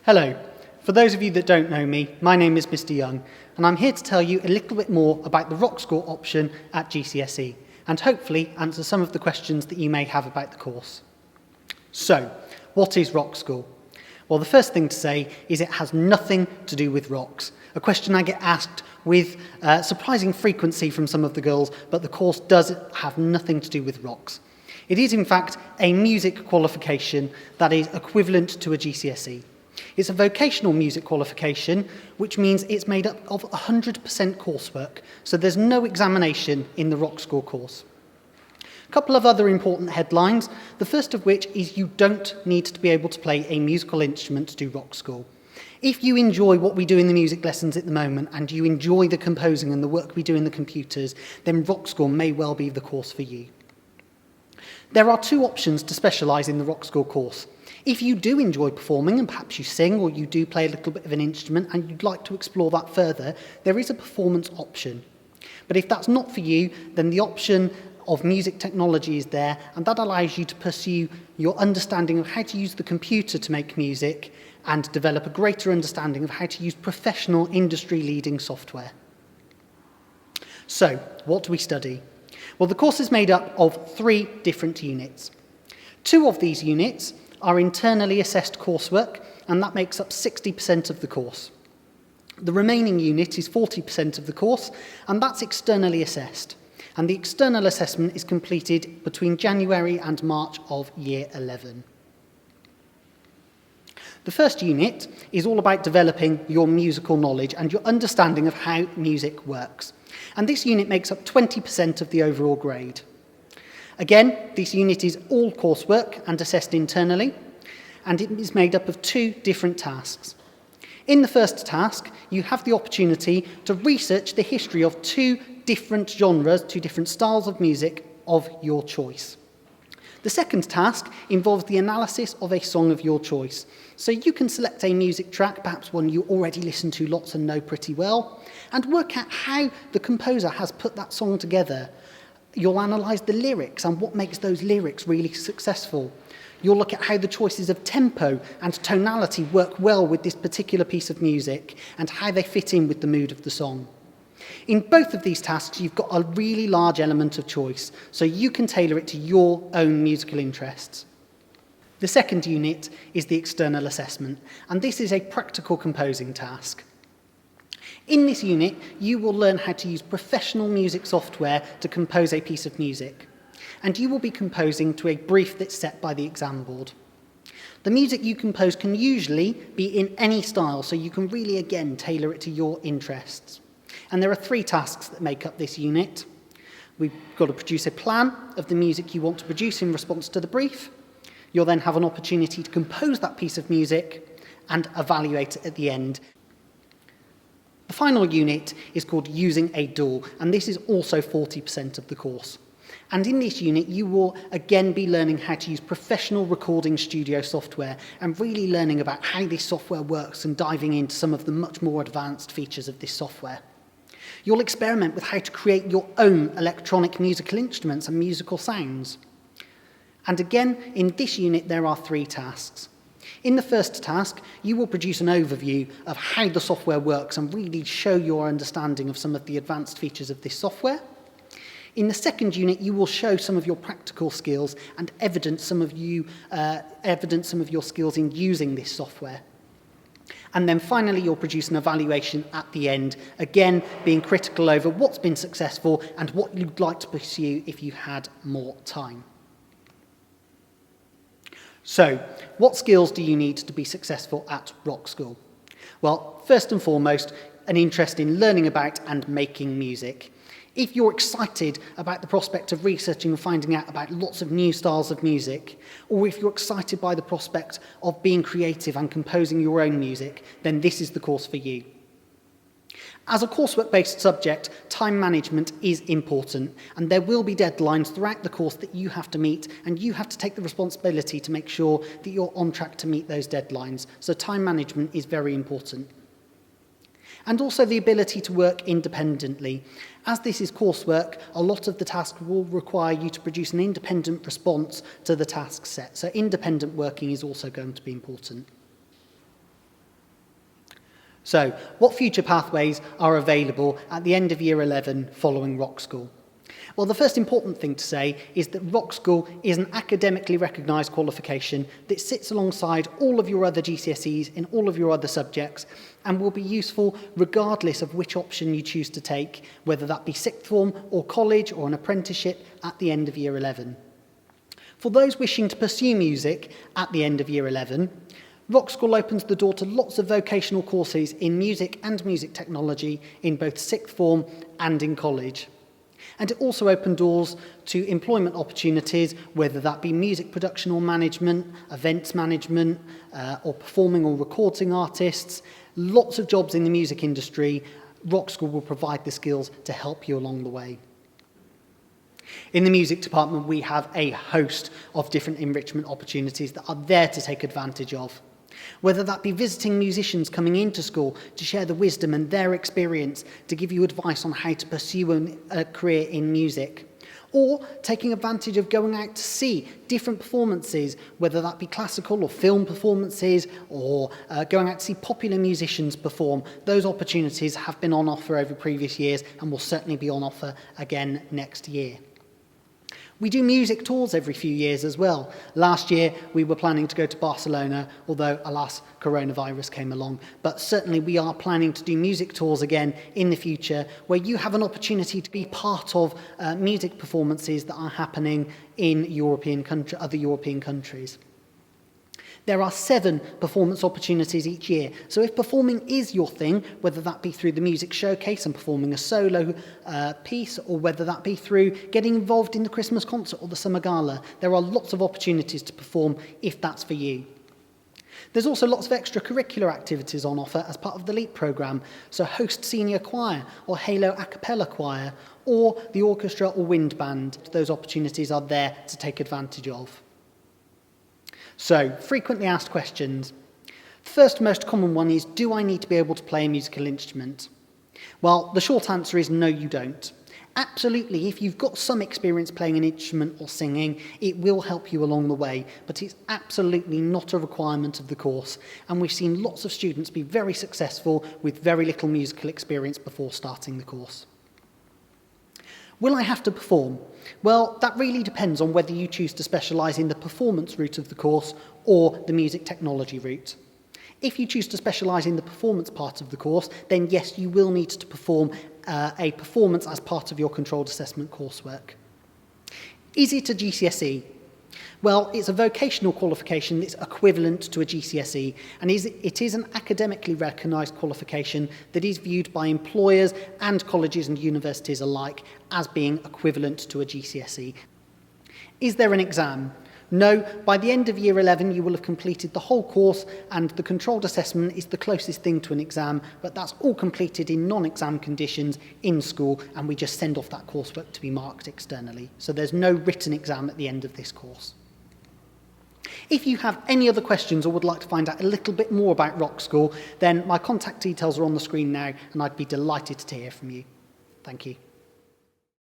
Hello. For those of you that don't know me, my name is Mr. Young, and I'm here to tell you a little bit more about the rock score option at GCSE, and hopefully answer some of the questions that you may have about the course. So, what is rock score? Well, the first thing to say is it has nothing to do with rocks, a question I get asked with surprising frequency from some of the girls, but the course does have nothing to do with rocks. It is, in fact, a music qualification that is equivalent to a GCSE. It's a vocational music qualification, which means it's made up of 100% coursework, so there's no examination in the rock score course. A couple of other important headlines, the first of which is you don't need to be able to play a musical instrument to do rock score. If you enjoy what we do in the music lessons at the moment and you enjoy the composing and the work we do in the computers, then rock score may well be the course for you. There are two options to specialise in the rock score course. If you do enjoy performing and perhaps you sing or you do play a little bit of an instrument and you'd like to explore that further, there is a performance option. But if that's not for you, then the option of music technology is there, and that allows you to pursue your understanding of how to use the computer to make music and develop a greater understanding of how to use professional industry-leading software. So, what do we study? Well, the course is made up of 3 different units. 2 of these units are internally assessed coursework, and that makes up 60% of the course. The remaining unit is 40% of the course, and that's externally assessed. And the external assessment is completed between January and March of Year 11. The first unit is all about developing your musical knowledge and your understanding of how music works. And this unit makes up 20% of the overall grade. Again, this unit is all coursework and assessed internally, and it is made up of 2 different tasks. In the first task, you have the opportunity to research the history of 2 different genres, 2 different styles of music of your choice. The second task involves the analysis of a song of your choice. So you can select a music track, perhaps one you already listen to lots and know pretty well, and work out how the composer has put that song together. You'll analyse the lyrics and what makes those lyrics really successful. You'll look at how the choices of tempo and tonality work well with this particular piece of music and how they fit in with the mood of the song. In both of these tasks, you've got a really large element of choice, so you can tailor it to your own musical interests. The second unit is the external assessment, and this is a practical composing task. In this unit, you will learn how to use professional music software to compose a piece of music, and you will be composing to a brief that's set by the exam board. The music you compose can usually be in any style, so you can really, again, tailor it to your interests. And there are 3 tasks that make up this unit. We've got to produce a plan of the music you want to produce in response to the brief. You'll then have an opportunity to compose that piece of music and evaluate it at the end. The final unit is called Using a DAW, and this is also 40% of the course. And in this unit, you will again be learning how to use professional recording studio software and really learning about how this software works and diving into some of the much more advanced features of this software. You'll experiment with how to create your own electronic musical instruments and musical sounds. And again, in this unit, there are 3 tasks. In the first task, you will produce an overview of how the software works and really show your understanding of some of the advanced features of this software. In the second unit, you will show some of your practical skills and evidence some of your skills in using this software. And then finally, you'll produce an evaluation at the end, again being critical over what's been successful and what you'd like to pursue if you had more time. So, what skills do you need to be successful at rock school? Well, first and foremost, an interest in learning about and making music. If you're excited about the prospect of researching and finding out about lots of new styles of music, or if you're excited by the prospect of being creative and composing your own music, then this is the course for you. As a coursework-based subject, time management is important, and there will be deadlines throughout the course that you have to meet, and you have to take the responsibility to make sure that you're on track to meet those deadlines. So time management is very important. And also the ability to work independently. As this is coursework, a lot of the tasks will require you to produce an independent response to the task set. So independent working is also going to be important. So, what future pathways are available at the end of Year 11 following Rock School? Well, the first important thing to say is that Rock School is an academically recognised qualification that sits alongside all of your other GCSEs in all of your other subjects and will be useful regardless of which option you choose to take, whether that be sixth form or college or an apprenticeship at the end of Year 11. For those wishing to pursue music at the end of Year 11, Rock School opens the door to lots of vocational courses in music and music technology in both sixth form and in college. And it also opened doors to employment opportunities, whether that be music production or management, events management, or performing or recording artists. Lots of jobs in the music industry. Rock School will provide the skills to help you along the way. In the music department, we have a host of different enrichment opportunities that are there to take advantage of. Whether that be visiting musicians coming into school to share the wisdom and their experience to give you advice on how to pursue a career in music, or taking advantage of going out to see different performances, whether that be classical or film performances, or going out to see popular musicians perform. Those opportunities have been on offer over previous years and will certainly be on offer again next year. We do music tours every few years as well. Last year, we were planning to go to Barcelona, although, alas, coronavirus came along. But certainly we are planning to do music tours again in the future, where you have an opportunity to be part of music performances that are happening in other European countries. There are 7 performance opportunities each year, so if performing is your thing, whether that be through the music showcase and performing a solo piece, or whether that be through getting involved in the Christmas concert or the summer gala, there are lots of opportunities to perform if that's for you. There's also lots of extracurricular activities on offer as part of the LEAP programme, so host senior choir or Halo a cappella choir, or the orchestra or wind band. Those opportunities are there to take advantage of. So, frequently asked questions. The first most common one is, do I need to be able to play a musical instrument? Well, the short answer is no, you don't. Absolutely, if you've got some experience playing an instrument or singing, it will help you along the way, but it's absolutely not a requirement of the course, and we've seen lots of students be very successful with very little musical experience before starting the course. Will I have to perform? Well, that really depends on whether you choose to specialise in the performance route of the course or the music technology route. If you choose to specialise in the performance part of the course, then yes, you will need to perform a performance as part of your controlled assessment coursework. Is it a GCSE? Well, it's a vocational qualification that's equivalent to a GCSE, and it is an academically recognised qualification that is viewed by employers and colleges and universities alike as being equivalent to a GCSE. Is there an exam? No, by the end of Year 11 you will have completed the whole course, and the controlled assessment is the closest thing to an exam, but that's all completed in non-exam conditions in school, and we just send off that coursework to be marked externally. So there's no written exam at the end of this course. If you have any other questions or would like to find out a little bit more about Rock School, then my contact details are on the screen now, and I'd be delighted to hear from you. Thank you.